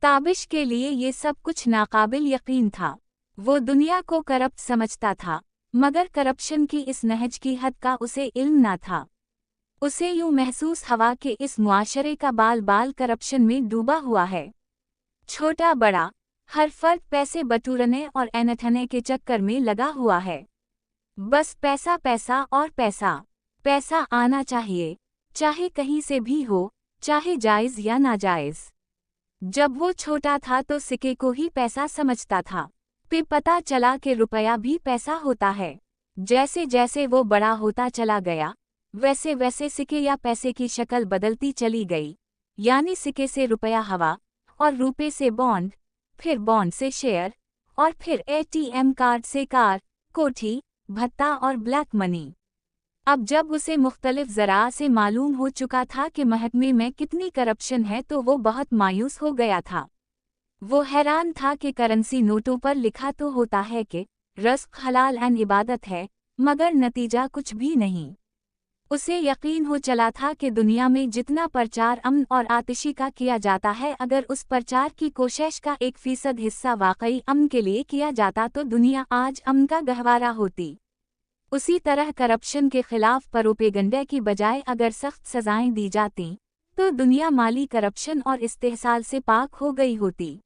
ताबिश के लिए ये सब कुछ नाकाबिल यकीन था। वो दुनिया को करप्ट समझता था, मगर करप्शन की इस नहज की हद का उसे इल्म ना था। उसे यूं महसूस हवा कि इस मुआशरे का बाल बाल करप्शन में डूबा हुआ है। छोटा बड़ा, हर फर्द पैसे बटोरने और ऐंठने के चक्कर में लगा हुआ है। बस पैसा पैसा और पैसा। पैसा आना चाहिए, चाहे कहीं से भी हो, चाहे जायज़ या नाजायज़। जब वो छोटा था तो सिक्के को ही पैसा समझता था। फिर पता चला कि रुपया भी पैसा होता है। जैसे जैसे वो बड़ा होता चला गया, वैसे वैसे सिक्के या पैसे की शक्ल बदलती चली गई। यानी सिक्के से रुपया हवा, और रुपये से बॉन्ड, फिर बॉन्ड से शेयर, और फिर एटीएम कार्ड से कार, कोठी, भत्ता और ब्लैक मनी। अब जब उसे मुख्तलिफ ज़रा से मालूम हो चुका था कि महकमे में कितनी करप्शन है तो वो बहुत मायूस हो गया था। वो हैरान था कि करेंसी नोटों पर लिखा तो होता है कि रज़्क़ हलाल एंड इबादत है, मगर नतीजा कुछ भी नहीं। उसे यकीन हो चला था कि दुनिया में जितना प्रचार अमन और आतिशी का किया जाता है, अगर उस प्रचार की कोशिश का 1% हिस्सा वाकई अमन के लिए किया जाता तो दुनिया आज अमन का गहवारा होती। उसी तरह करप्शन के खिलाफ प्रोपेगंडे की बजाय अगर सख्त सज़ाएं दी जातीं, तो दुनिया माली करप्शन और इस्तेहसाल से पाक हो गई होती।